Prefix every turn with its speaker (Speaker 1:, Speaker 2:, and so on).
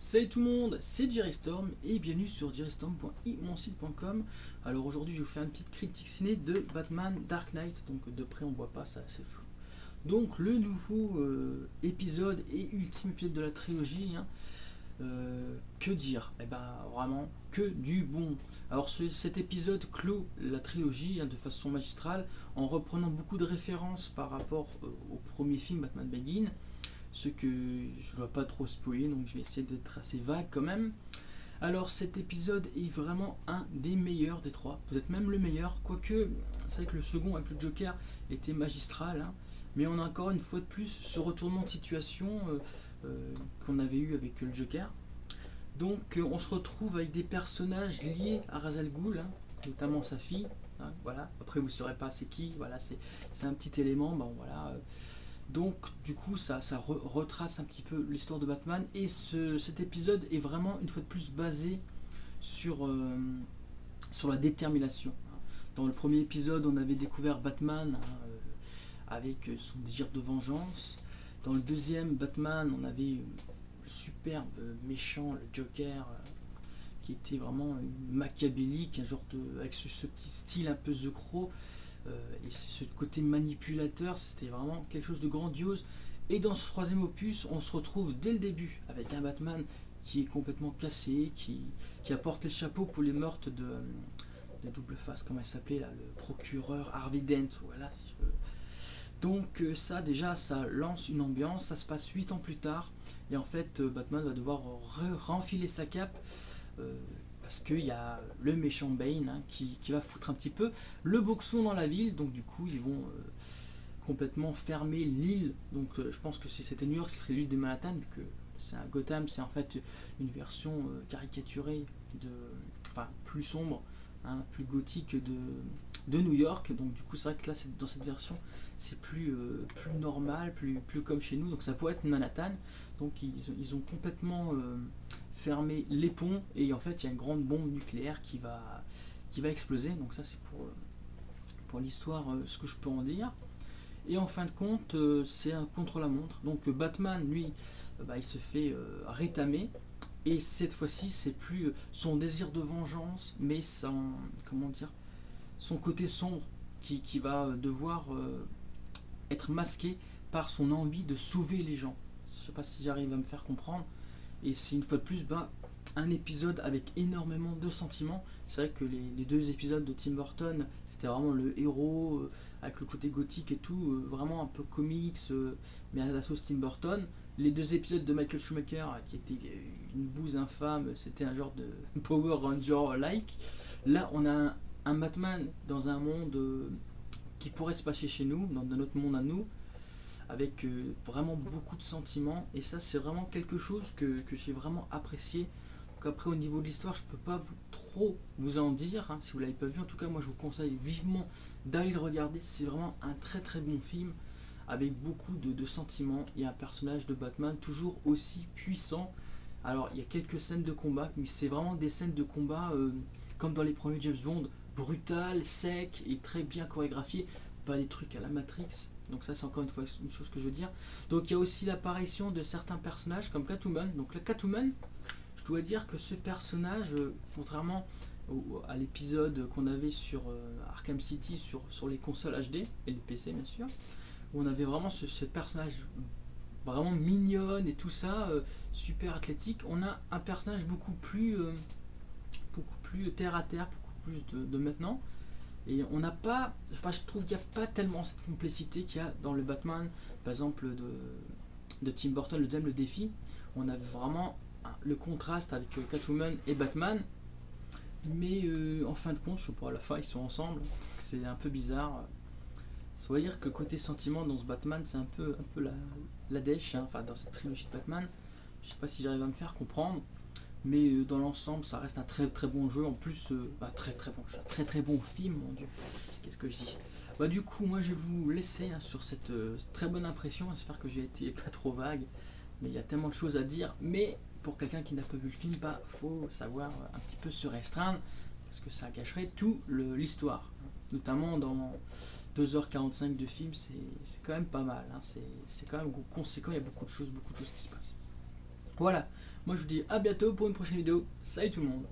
Speaker 1: Salut tout le monde, c'est Jerry Storm et bienvenue sur jerrystorm.imonsite.com. Alors aujourd'hui je vais vous faire une petite critique ciné de Batman Dark Knight, donc de près on voit pas, ça c'est flou. Donc le nouveau épisode et ultime épisode de la trilogie, que dire? Eh ben vraiment que du bon. Alors cet épisode clôt la trilogie de façon magistrale en reprenant beaucoup de références par rapport au premier film Batman Begins, ce que je ne dois pas trop spoiler, donc je vais essayer d'être assez vague quand même. Alors cet épisode est vraiment un des meilleurs des trois, peut-être même le meilleur, quoique c'est vrai que le second avec le Joker était magistral, mais on a encore une fois de plus ce retournement de situation qu'on avait eu avec le Joker. Donc on se retrouve avec des personnages liés à Ra's al Ghul, notamment sa fille, voilà. Après vous ne saurez pas c'est qui, voilà, c'est un petit élément, bon voilà. Donc du coup ça retrace un petit peu l'histoire de Batman et cet épisode est vraiment une fois de plus basé sur la détermination. Dans le premier épisode on avait découvert Batman avec son désir de vengeance. Dans le deuxième Batman on avait le superbe méchant, le Joker, qui était vraiment machiavélique, un genre avec ce petit style un peu The Crow. Et ce côté manipulateur, c'était vraiment quelque chose de grandiose. Et dans ce troisième opus, on se retrouve dès le début avec un Batman qui est complètement cassé, qui a porté le chapeau pour les meurtres de Double Face, comment il s'appelait là, le procureur Harvey Dent, voilà si je veux. Donc ça déjà, ça lance une ambiance, ça se passe 8 ans plus tard, et en fait Batman va devoir renfiler sa cape, parce qu'il y a le méchant Bane qui va foutre un petit peu le boxon dans la ville, donc du coup ils vont complètement fermer l'île, donc je pense que si c'était New York ce serait l'île de Manhattan, vu que c'est un Gotham, c'est en fait une version caricaturée, enfin plus sombre, plus gothique de New York, donc du coup c'est vrai que là dans cette version c'est plus normal, plus comme chez nous, donc ça pourrait être Manhattan, donc ils ont complètement fermé les ponts et en fait il y a une grande bombe nucléaire qui va exploser, donc ça c'est pour l'histoire ce que je peux en dire. Et en fin de compte c'est un contre-la-montre, donc Batman lui il se fait rétamer. Et cette fois-ci, c'est plus son désir de vengeance, mais son côté sombre qui va devoir être masqué par son envie de sauver les gens. Je ne sais pas si j'arrive à me faire comprendre. Et c'est une fois de plus un épisode avec énormément de sentiments. C'est vrai que les deux épisodes de Tim Burton, c'était vraiment le héros, avec le côté gothique et tout, vraiment un peu comics, mais à la sauce Tim Burton. Les deux épisodes de Michael Schumacher, qui étaient une bouse infâme, c'était un genre de Power Ranger-like. Là, on a un Batman dans un monde qui pourrait se passer chez nous, dans notre monde à nous, avec vraiment beaucoup de sentiments. Et ça, c'est vraiment quelque chose que j'ai vraiment apprécié. Donc après, au niveau de l'histoire, je peux pas trop vous en dire, si vous l'avez pas vu. En tout cas, moi, je vous conseille vivement d'aller le regarder. C'est vraiment un très très bon film, avec beaucoup de sentiments. Il y a un personnage de Batman toujours aussi puissant. Alors il y a quelques scènes de combat, mais c'est vraiment des scènes de combat comme dans les premiers James Bond, brutales, secs et très bien chorégraphiées, pas des trucs à la Matrix. Donc ça c'est encore une fois une chose que je veux dire. Donc il y a aussi l'apparition de certains personnages comme Catwoman. Donc la Catwoman, je dois dire que ce personnage, contrairement à l'épisode qu'on avait sur Arkham City sur les consoles HD et les PC bien sûr, où on avait vraiment ce personnage vraiment mignonne et tout ça, super athlétique. On a un personnage beaucoup plus terre à terre, beaucoup plus de maintenant. Et on n'a pas, enfin je trouve qu'il n'y a pas tellement cette complexité qu'il y a dans le Batman, par exemple de Tim Burton, le deuxième, le défi. On a vraiment le contraste avec Catwoman et Batman, mais en fin de compte, je sais pas, à la fin ils sont ensemble, c'est un peu bizarre. Ça veut dire que côté sentiment dans ce Batman, c'est un peu la dèche, enfin dans cette trilogie de Batman. Je sais pas si j'arrive à me faire comprendre, mais dans l'ensemble, ça reste un très très bon jeu. En plus, très très bon jeu, très très bon film, mon dieu. Qu'est-ce que je dis? Du coup, moi je vais vous laisser sur cette très bonne impression. J'espère que j'ai été pas trop vague, mais il y a tellement de choses à dire. Mais pour quelqu'un qui n'a pas vu le film, faut savoir un petit peu se restreindre, parce que ça gâcherait tout l'histoire, notamment dans 2h45 de film, c'est quand même pas mal, c'est quand même conséquent, il y a beaucoup de choses qui se passent. Voilà, Moi je vous dis à bientôt pour une prochaine vidéo. Salut tout le monde.